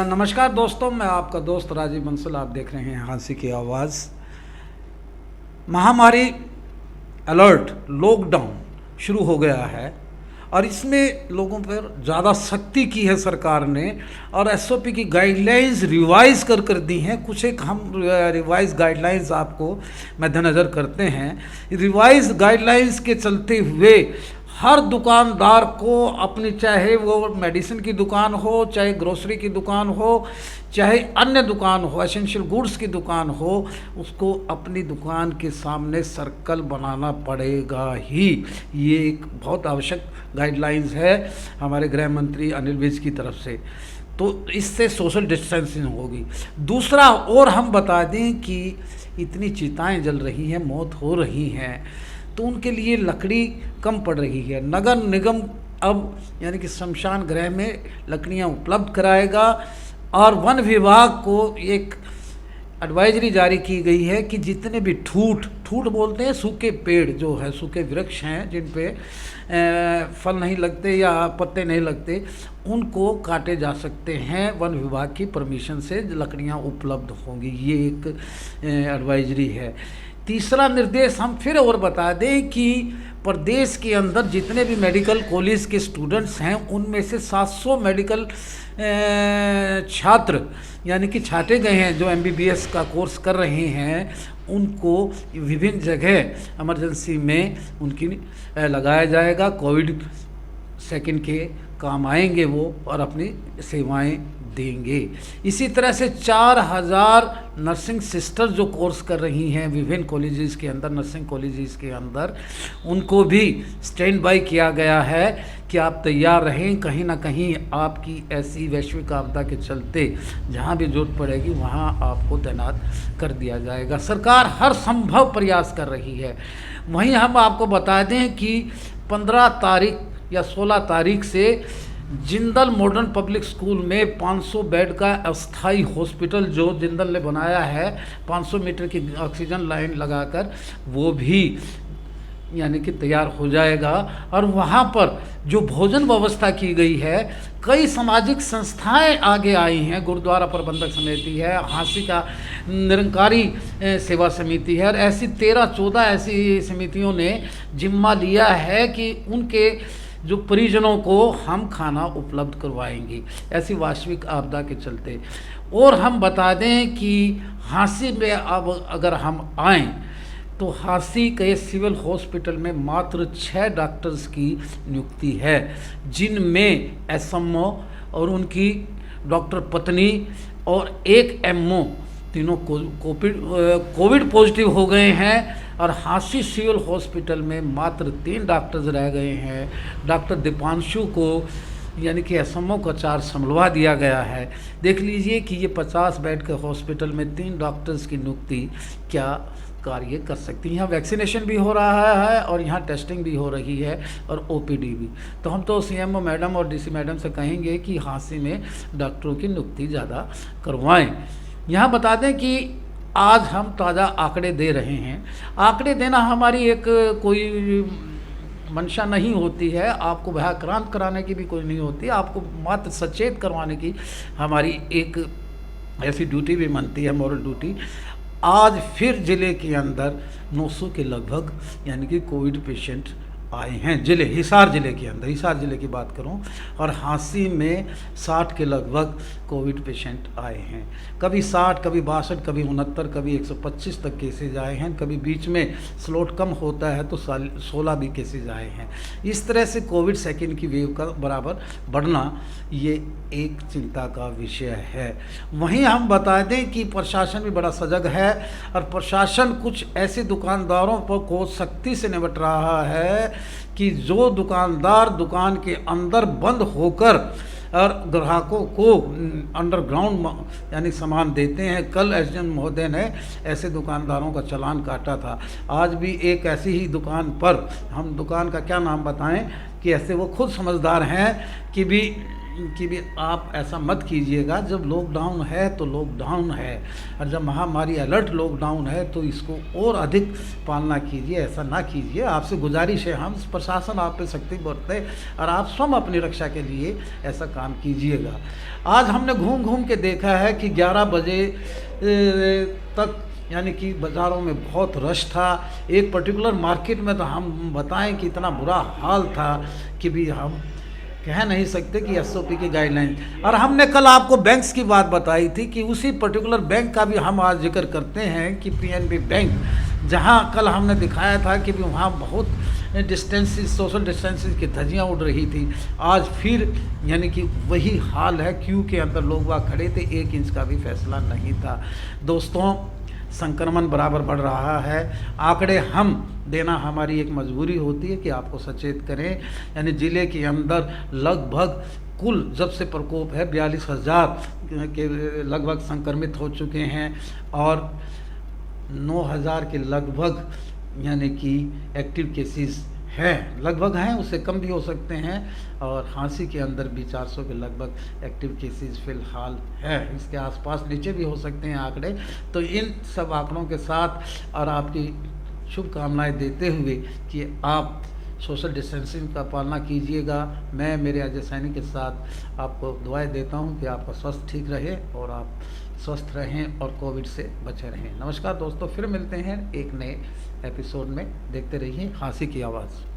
नमस्कार दोस्तों, मैं आपका दोस्त राजीव बंसल। आप देख रहे हैं हाँसी की आवाज़। महामारी अलर्ट लॉकडाउन शुरू हो गया है और इसमें लोगों पर ज़्यादा सख्ती की है सरकार ने और एसओपी की गाइडलाइंस रिवाइज कर दी हैं। कुछ एक हम रिवाइज गाइडलाइंस आपको मद्देनज़र करते हैं। रिवाइज गाइडलाइंस के चलते हुए हर दुकानदार को अपनी, चाहे वो मेडिसिन की दुकान हो, चाहे ग्रोसरी की दुकान हो, चाहे अन्य दुकान हो, एसेंशियल गुड्स की दुकान हो, उसको अपनी दुकान के सामने सर्कल बनाना पड़ेगा ही। ये एक बहुत आवश्यक गाइडलाइंस है हमारे गृह मंत्री अनिल विज की तरफ से। तो इससे सोशल डिस्टेंसिंग होगी। दूसरा और हम बता दें कि इतनी चिताएं जल रही हैं, मौत हो रही हैं, तो उनके लिए लकड़ी कम पड़ रही है। नगर निगम अब यानी कि शमशान गृह में लकड़ियां उपलब्ध कराएगा और वन विभाग को एक एडवाइजरी जारी की गई है कि जितने भी ठूठ बोलते हैं, सूखे पेड़ जो है, सूखे वृक्ष हैं जिन पे फल नहीं लगते या पत्ते नहीं लगते, उनको काटे जा सकते हैं। वन विभाग की परमिशन से लकड़ियां उपलब्ध होंगी। ये एक एडवाइजरी है। तीसरा निर्देश हम फिर और बता दें कि प्रदेश के अंदर जितने भी मेडिकल कॉलेज के स्टूडेंट्स हैं, उनमें से 700 मेडिकल छात्र यानी कि छाटे गए हैं जो MBBS का कोर्स कर रहे हैं, उनको विभिन्न जगह इमरजेंसी में उनकी लगाया जाएगा। कोविड सेकंड के काम आएंगे वो और अपनी सेवाएं देंगे। इसी तरह से 4000 नर्सिंग सिस्टर जो कोर्स कर रही हैं विभिन्न कॉलेजेस के अंदर, नर्सिंग कॉलेजेस के अंदर, उनको भी स्टैंड बाय किया गया है कि आप तैयार रहें। कहीं ना कहीं आपकी ऐसी वैश्विक आपदा के चलते जहां भी जरूरत पड़ेगी वहां आपको तैनात कर दिया जाएगा। सरकार हर संभव प्रयास कर रही है। वहीं हम आपको बता दें कि 15 तारीख या 16 तारीख से जिंदल मॉडर्न पब्लिक स्कूल में 500 बेड का अस्थाई हॉस्पिटल जो जिंदल ने बनाया है, 500 मीटर की ऑक्सीजन लाइन लगाकर, वो भी यानी कि तैयार हो जाएगा। और वहाँ पर जो भोजन व्यवस्था की गई है, कई सामाजिक संस्थाएं आगे आई हैं। गुरुद्वारा प्रबंधक समिति है, हाँसी का निरंकारी सेवा समिति है, और ऐसी 13-14 ऐसी समितियों ने जिम्मा लिया है कि उनके जो परिजनों को हम खाना उपलब्ध करवाएंगे ऐसी वैश्विक आपदा के चलते। और हम बता दें कि हाँसी में अब अगर हम आएँ तो हाँसी के सिविल हॉस्पिटल में मात्र 6 डॉक्टर्स की नियुक्ति है, जिनमें SMO और उनकी डॉक्टर पत्नी और एक MO, तीनों कोविड पॉजिटिव हो गए हैं। और हाँसी सिविल हॉस्पिटल में मात्र 3 डॉक्टर्स रह गए हैं। डॉक्टर दीपांशु को यानी कि SMO का चार्ज संभलवा दिया गया है। देख लीजिए कि ये 50 बेड के हॉस्पिटल में 3 डॉक्टर्स की नियुक्ति क्या कार्य कर सकती है। यहाँ वैक्सीनेशन भी हो रहा है और यहाँ टेस्टिंग भी हो रही है और OPD भी। तो हम तो CMO मैडम और DC मैडम से कहेंगे कि हाँसी में डॉक्टरों की नियुक्ति ज़्यादा करवाएं। यहाँ बता दें कि आज हम ताज़ा आंकड़े दे रहे हैं। आंकड़े देना हमारी एक कोई मंशा नहीं होती है, आपको भयाक्रांत कराने की भी कोई नहीं होती, आपको मात्र सचेत करवाने की हमारी एक ऐसी ड्यूटी भी बनती है, मॉरल ड्यूटी। आज फिर ज़िले के अंदर 900 के लगभग यानी कि कोविड पेशेंट आए हैं। हिसार ज़िले के अंदर, हिसार ज़िले की बात करूं, और हाँसी में 60 के लगभग कोविड पेशेंट आए हैं। कभी 60, कभी 62, कभी 69, कभी 125 तक केसेज आए हैं। कभी बीच में स्लॉट कम होता है तो 16 भी केसेज आए हैं। इस तरह से कोविड सेकेंड की वेव का बराबर बढ़ना ये एक चिंता का विषय है। वहीं हम बता दें कि प्रशासन भी बड़ा सजग है और प्रशासन कुछ ऐसे दुकानदारों पर को सख्ती से निपट रहा है कि जो दुकानदार दुकान के अंदर बंद होकर और ग्राहकों को अंडरग्राउंड यानी सामान देते हैं। कल SDM महोदय ने ऐसे दुकानदारों का चालान काटा था। आज भी एक ऐसी ही दुकान पर, हम दुकान का क्या नाम बताएं, कि ऐसे वो खुद समझदार हैं कि भी कि भी आप ऐसा मत कीजिएगा। जब लॉकडाउन है तो लॉकडाउन है, और जब महामारी अलर्ट लॉकडाउन है तो इसको और अधिक पालना कीजिए, ऐसा ना कीजिए। आपसे गुजारिश है, हम प्रशासन आप पे सख्ती बरते और आप स्वयं अपनी रक्षा के लिए ऐसा काम कीजिएगा। आज हमने घूम घूम के देखा है कि 11 बजे तक यानी कि बाज़ारों में बहुत रश था। एक पर्टिकुलर मार्केट में तो हम बताएं कि इतना बुरा हाल था कि भी हम कह नहीं सकते कि एसओपी की गाइडलाइन। और हमने कल आपको बैंक्स की बात बताई थी कि उसी पर्टिकुलर बैंक का भी हम आज जिक्र करते हैं कि पीएनबी बैंक, जहां कल हमने दिखाया था कि भी वहाँ बहुत डिस्टेंसेस, सोशल डिस्टेंसेस की धज्जियाँ उड़ रही थी, आज फिर यानी कि वही हाल है। क्यू के अंदर लोग वहाँ खड़े थे, 1 इंच का भी फैसला नहीं था। दोस्तों, संक्रमण बराबर बढ़ रहा है। आंकड़े हम देना हमारी एक मजबूरी होती है कि आपको सचेत करें। यानी ज़िले के अंदर लगभग कुल जब से प्रकोप है 42,000 के लगभग संक्रमित हो चुके हैं और 9,000 के लगभग यानी कि एक्टिव केसेस हैं, लगभग हैं, उससे कम भी हो सकते हैं। और खांसी के अंदर भी 400 के लगभग एक्टिव केसेस फ़िलहाल है, इसके आसपास नीचे भी हो सकते हैं आंकड़े। तो इन सब आंकड़ों के साथ और आपकी शुभकामनाएं देते हुए कि आप सोशल डिस्टेंसिंग का पालना कीजिएगा, मैं मेरे अजय सैनी के साथ आपको दुआएं देता हूं कि आपका स्वास्थ्य ठीक रहे और आप स्वस्थ रहें और कोविड से बचे रहें। नमस्कार दोस्तों, फिर मिलते हैं एक नए एपिसोड में। देखते रहिए खांसी की आवाज़।